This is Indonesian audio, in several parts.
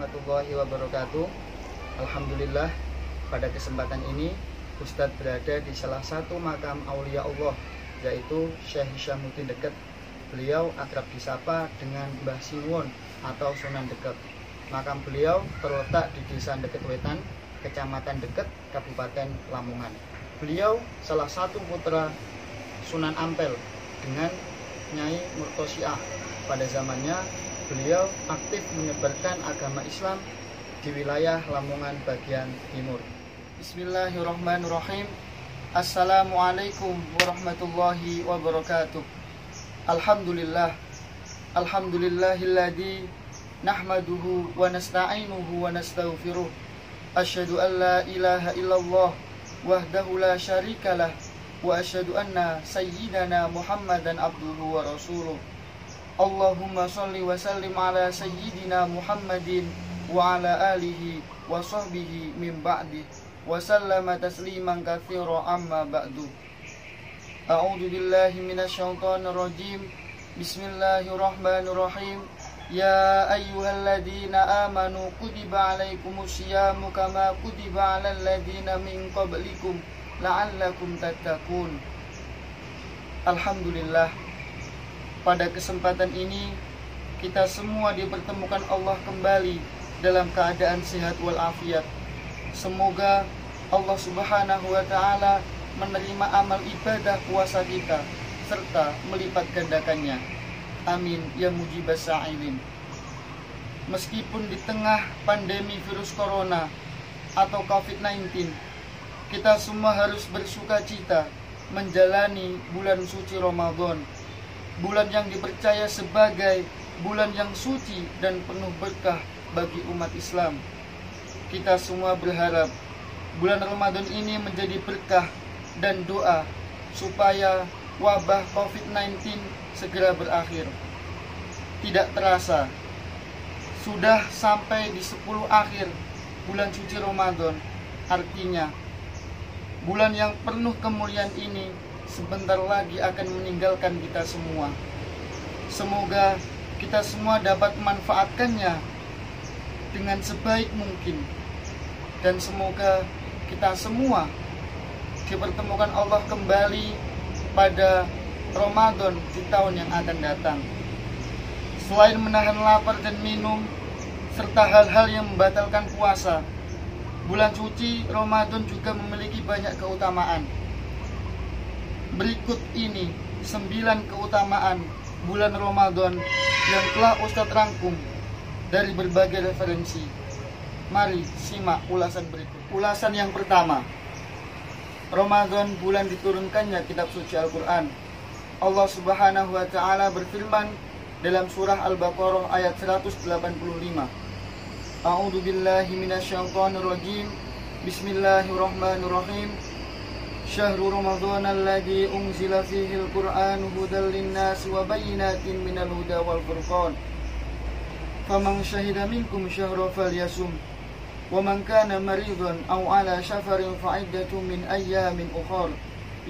warahmatullahi wabarakatuh. Alhamdulillah, pada kesempatan ini Ustadz berada di salah satu makam aulia Allah, yaitu Syekh Hishamuddin Deket. Beliau akrab disapa dengan Mbah Sinuwun atau Sunan Deket. Makam beliau terletak di Desa Deket Wetan, Kecamatan Deket, Kabupaten Lamongan. Beliau salah satu putra Sunan Ampel dengan Nyai Murtosiah. Pada zamannya beliau aktif menyebarkan agama Islam di wilayah Lamongan bagian timur. Bismillahirrahmanirrahim. Assalamualaikum warahmatullahi wabarakatuh. Alhamdulillah. Alhamdulillahilladzi nahmaduhu wa nasta'inuhu wa nastaghfiruh. Asyhadu an la ilaha illallah wahdahu la syarikalah wa asyhadu anna sayyidana Muhammadan abduhu wa rasuluh. Allahumma sholli wa sallim ala sayyidina Muhammadin wa ala alihi wa sahbihi min ba'di wa sallama tasliman katsira amma ba'du. A'udzu billahi minasyaitonir rajim. Bismillahirrahmanirrahim. Ya ayyuhalladzina amanu kutiba alaikumus syiyamu kama kutiba alal ladzina min qablikum la'allakum tattaqun. Alhamdulillah, pada kesempatan ini kita semua dipertemukan Allah kembali dalam keadaan sehat walafiat. Semoga Allah Subhanahu wa taala menerima amal ibadah puasa kita serta melipat gandakannya. Amin ya mujibas sa'ilin. Meskipun di tengah pandemi virus corona atau COVID-19, kita semua harus bersuka cita menjalani bulan suci Ramadan, bulan yang dipercaya sebagai bulan yang suci dan penuh berkah bagi umat Islam. Kita semua berharap bulan Ramadan ini menjadi berkah dan doa supaya wabah COVID-19 segera berakhir. Tidak terasa, sudah sampai di 10 akhir bulan suci Ramadan. Artinya, bulan yang penuh kemuliaan ini sebentar lagi akan meninggalkan kita semua. Semoga kita semua dapat memanfaatkannya dengan sebaik mungkin. Dan semoga kita semua dipertemukan Allah kembali pada Ramadan di tahun yang akan datang. Selain menahan lapar dan minum serta hal-hal yang membatalkan puasa, bulan suci Ramadan juga memiliki banyak keutamaan. Berikut ini 9 keutamaan bulan Ramadan yang telah Ustadz rangkum dari berbagai referensi. Mari simak ulasan berikut. Ulasan yang pertama, Ramadan bulan diturunkannya kitab suci Al-Quran. Allah Subhanahu wa ta'ala berfirman dalam surah Al-Baqarah ayat 185. A'udzu billahi minasyaitonir rajim. Bismillahirrahmanirrahim. Syahrul Ramadan alladzi unzila fihi al-Qur'an hudal lin-nasi wa bayyinatin minal huda wal furqan. Faman syahida minkum syahra falyasum. وَمَنْ كَانَ مَرِيضًا أَوْ عَلَى شَفَرٍ فَعِدَّةٌ مِنْ أَيَّامٍ أُخَرَ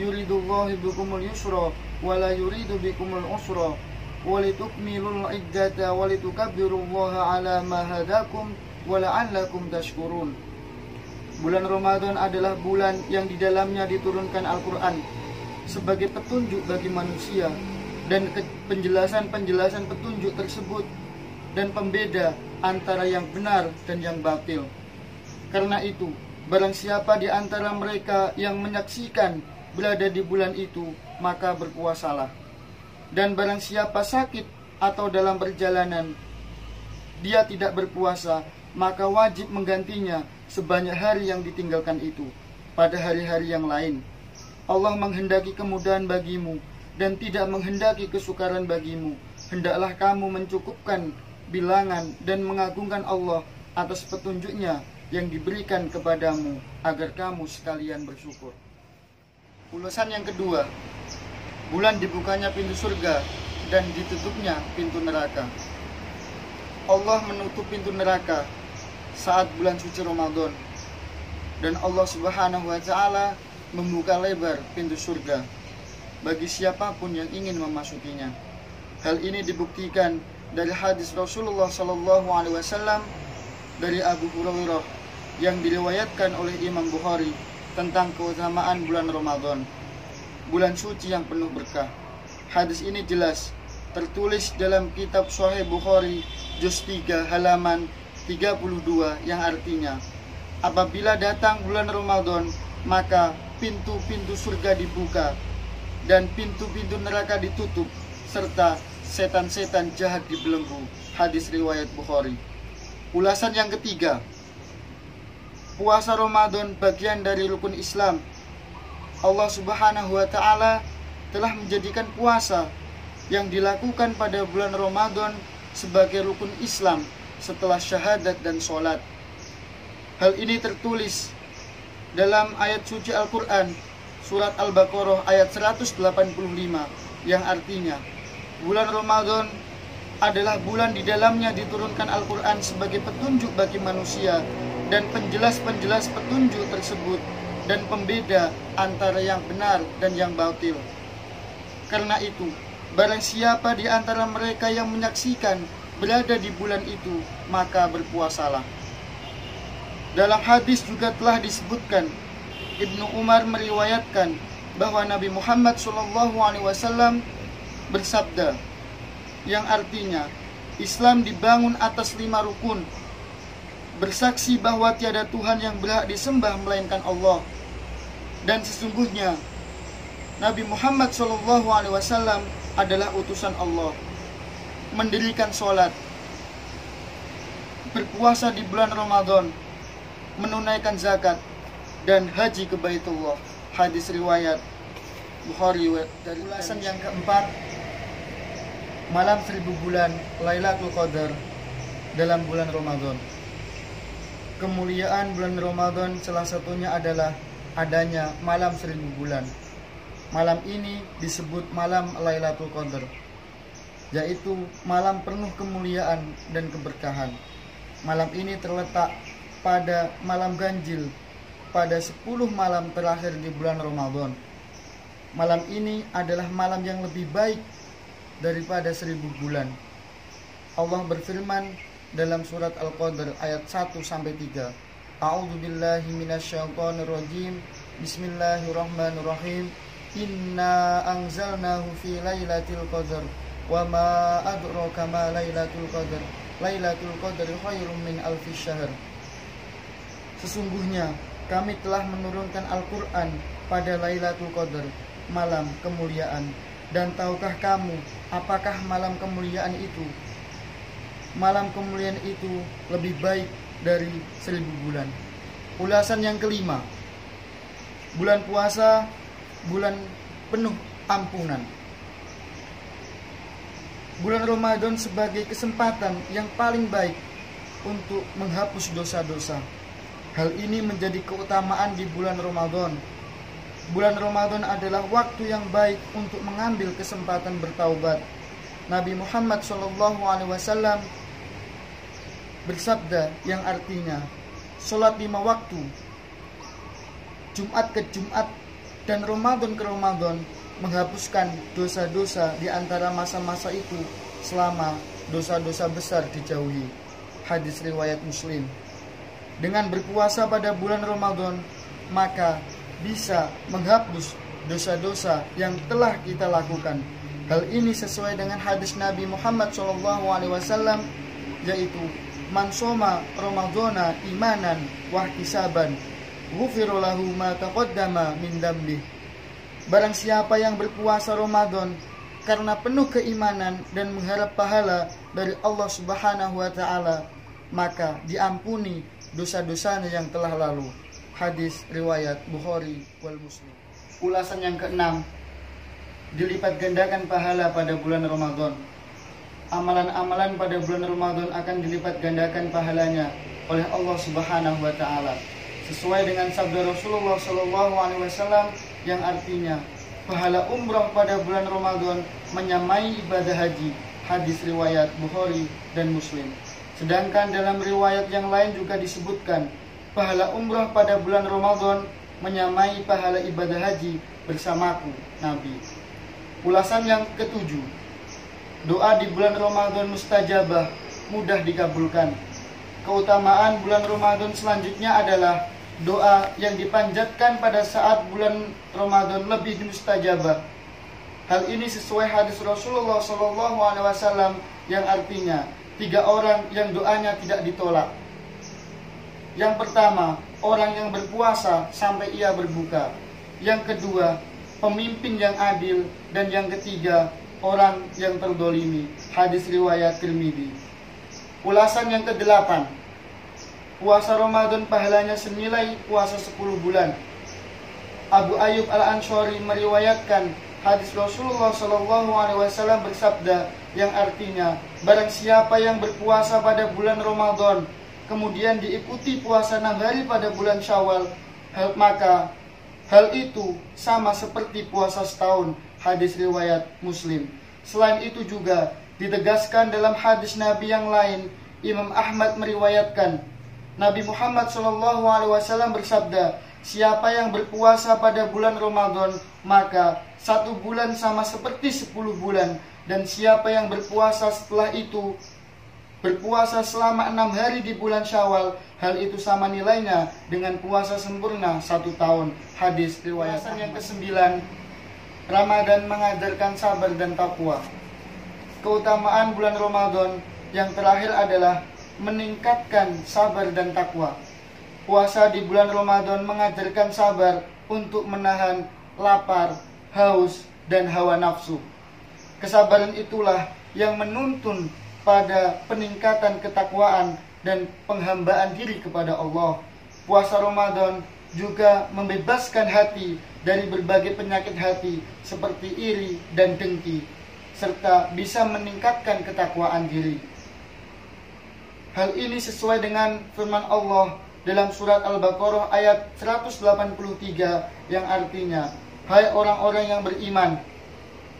يُرِيدُ اللَّهُ بِكُمُ الْيُسْرَ وَلَا يُرِيدُ بِكُمُ الْعُسْرَ وَلِتُكْمِلُوا الْعِدَّةَ وَلِتُكَبِّرُوا اللَّهَ عَلَى مَا هَدَاكُمْ وَلَعَلَّكُمْ تَشْكُرُونَ. Bulan Ramadan adalah bulan yang di dalamnya diturunkan Al-Quran sebagai petunjuk bagi manusia, dan penjelasan-penjelasan petunjuk tersebut dan pembeda antara yang benar dan yang batil. Karena itu, barang siapa di antara mereka yang menyaksikan berada di bulan itu, maka berpuasalah. Dan barang siapa sakit atau dalam perjalanan, dia tidak berpuasa, maka wajib menggantinya sebanyak hari yang ditinggalkan itu pada hari-hari yang lain. Allah menghendaki kemudahan bagimu dan tidak menghendaki kesukaran bagimu. Hendaklah kamu mencukupkan bilangan dan mengagungkan Allah atas petunjuknya yang diberikan kepadamu agar kamu sekalian bersyukur. Ulasan yang kedua, bulan dibukanya pintu surga dan ditutupnya pintu neraka. Allah menutup pintu neraka saat bulan suci Ramadan, dan Allah Subhanahu wa ta'ala membuka lebar pintu surga bagi siapapun yang ingin memasukinya. Hal ini dibuktikan dari hadis Rasulullah SAW dari Abu Hurairah yang diriwayatkan oleh Imam Bukhari tentang keutamaan bulan Ramadan, bulan suci yang penuh berkah. Hadis ini jelas tertulis dalam kitab Sahih Bukhari juz 3 halaman 32 yang artinya, apabila datang bulan Ramadan maka pintu-pintu surga dibuka dan pintu-pintu neraka ditutup serta setan-setan jahat dibelenggu. Hadis riwayat Bukhari. Ulasan yang ketiga, puasa Ramadan bagian dari rukun Islam. Allah Subhanahu wa Ta'ala telah menjadikan puasa yang dilakukan pada bulan Ramadan sebagai rukun Islam setelah syahadat dan sholat. Hal ini tertulis dalam ayat suci Al-Quran, surat Al-Baqarah ayat 185, yang artinya, bulan Ramadan adalah bulan di dalamnya diturunkan Al-Quran sebagai petunjuk bagi manusia dan penjelas-penjelas petunjuk tersebut dan pembeda antara yang benar dan yang batil. Karena itu, barang siapa di antara mereka yang menyaksikan berada di bulan itu, maka berpuasalah. Dalam hadis juga telah disebutkan, Ibnu Umar meriwayatkan bahwa Nabi Muhammad SAW bersabda, yang artinya Islam dibangun atas 5 rukun: bersaksi bahwa tiada Tuhan yang berhak disembah melainkan Allah, dan sesungguhnya Nabi Muhammad SAW adalah utusan Allah, mendirikan sholat, berpuasa di bulan Ramadan, menunaikan zakat, dan haji ke Baitullah. Hadis riwayat Bukhari. Dari ulasan yang keempat, malam 1000 bulan Lailatul Qadar dalam bulan Ramadan. Kemuliaan bulan Ramadan salah satunya adalah adanya malam 1000 bulan. Malam ini disebut malam Lailatul Qadar, yaitu malam penuh kemuliaan dan keberkahan. Malam ini terletak pada malam ganjil pada 10 malam terakhir di bulan Ramadan. Malam ini adalah malam yang lebih baik daripada 1000 bulan. Allah berfirman dalam surat Al-Qadr ayat 1-3. A'udzubillahi minasyaitonirrajim. Bismillahirrahmanirrahim. Inna anzalnahu fi lailatul qadar wa ma adraka ma lailatul qadar. Lailatul qadri khairum min alfi syahr. Sesungguhnya kami telah menurunkan Al-Qur'an pada Lailatul Qadar, malam kemuliaan. Dan tahukah kamu apakah malam kemuliaan itu? Malam kemuliaan itu lebih baik dari 1000 bulan. Ulasan yang kelima, bulan puasa, bulan penuh ampunan. Bulan Ramadan sebagai kesempatan yang paling baik untuk menghapus dosa-dosa. Hal ini menjadi keutamaan di bulan Ramadan. Bulan Ramadan adalah waktu yang baik untuk mengambil kesempatan bertaubat. Nabi Muhammad SAW bersabda yang artinya, sholat 5 waktu, Jumat ke Jumat dan Ramadan ke Ramadan, menghapuskan dosa-dosa di antara masa-masa itu selama dosa-dosa besar dijauhi. Hadis riwayat Muslim. Dengan berpuasa pada bulan Ramadan, maka bisa menghapus dosa-dosa yang telah kita lakukan. Hal ini sesuai dengan hadis Nabi Muhammad SAW, yaitu man shoma ramadhana imanan wa ihtisaban ghufira lahu ma taqaddama min dhanbi. Barang siapa yang berpuasa Ramadan karena penuh keimanan dan mengharap pahala dari Allah Subhanahu wa Ta'ala, maka diampuni dosa-dosanya yang telah lalu. Hadis riwayat Bukhari wal Muslim. Ulasan yang keenam, dilipat gandakan pahala pada bulan Ramadan. Amalan-amalan pada bulan Ramadan akan dilipat gandakan pahalanya oleh Allah Subhanahu wa Ta'ala, sesuai dengan sabda Rasulullah SAW yang artinya, pahala umrah pada bulan Ramadan menyamai ibadah haji. Hadis riwayat Bukhari dan Muslim. Sedangkan dalam riwayat yang lain juga disebutkan, pahala umrah pada bulan Ramadan menyamai pahala ibadah haji bersamaku, Nabi. Ulasan yang ketujuh, doa di bulan Ramadan mustajabah, mudah dikabulkan. Keutamaan bulan Ramadan selanjutnya adalah doa yang dipanjatkan pada saat bulan Ramadan lebih mustajabah. Hal ini sesuai hadis Rasulullah SAW yang artinya 3 orang yang doanya tidak ditolak. Yang pertama, orang yang berpuasa sampai ia berbuka. Yang kedua, pemimpin yang adil. Dan yang ketiga, orang yang terdolimi. Hadis riwayat Tirmidzi. Ulasan yang ke-8, puasa Ramadan pahalanya senilai puasa 10 bulan. Abu Ayyub Al-Ansari meriwayatkan hadis Rasulullah SAW bersabda yang artinya, barang siapa yang berpuasa pada bulan Ramadan kemudian diikuti puasa 6 hari pada bulan Syawal, maka hal itu sama seperti puasa setahun. Hadis riwayat Muslim. Selain itu juga ditegaskan dalam hadis Nabi yang lain, Imam Ahmad meriwayatkan Nabi Muhammad SAW bersabda, siapa yang berpuasa pada bulan Ramadan maka 1 bulan sama seperti 10 bulan, dan siapa yang berpuasa setelah itu berpuasa selama 6 hari di bulan Syawal, hal itu sama nilainya dengan puasa sempurna 1 tahun. Hadis riwayat yang ke-9, Ramadan mengajarkan sabar dan takwa. Keutamaan bulan Ramadan yang terakhir adalah meningkatkan sabar dan takwa. Puasa di bulan Ramadan mengajarkan sabar untuk menahan lapar, haus, dan hawa nafsu. Kesabaran itulah yang menuntun pada peningkatan ketakwaan dan penghambaan diri kepada Allah. Puasa Ramadan juga membebaskan hati dari berbagai penyakit hati seperti iri dan dengki, serta bisa meningkatkan ketakwaan diri. Hal ini sesuai dengan firman Allah dalam surat Al-Baqarah ayat 183 yang artinya, hai orang-orang yang beriman,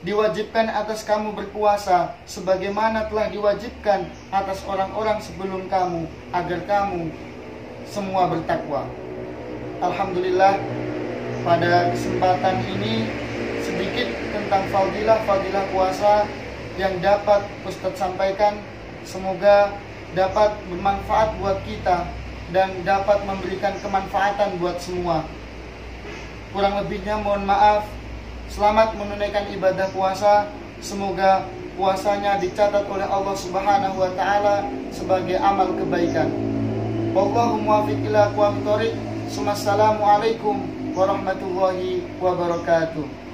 diwajibkan atas kamu berpuasa sebagaimana telah diwajibkan atas orang-orang sebelum kamu, agar kamu semua bertakwa. Alhamdulillah, pada kesempatan ini sedikit tentang fadilah puasa yang dapat Ustadz sampaikan. Semoga dapat bermanfaat buat kita dan dapat memberikan kemanfaatan buat semua. Kurang lebihnya mohon maaf. Selamat menunaikan ibadah puasa. Semoga puasanya dicatat oleh Allah Subhanahu wa taala sebagai amal kebaikan. Wallahu muwaffiq ila aqwamit thoriq. Assalamualaikum warahmatullahi wabarakatuh.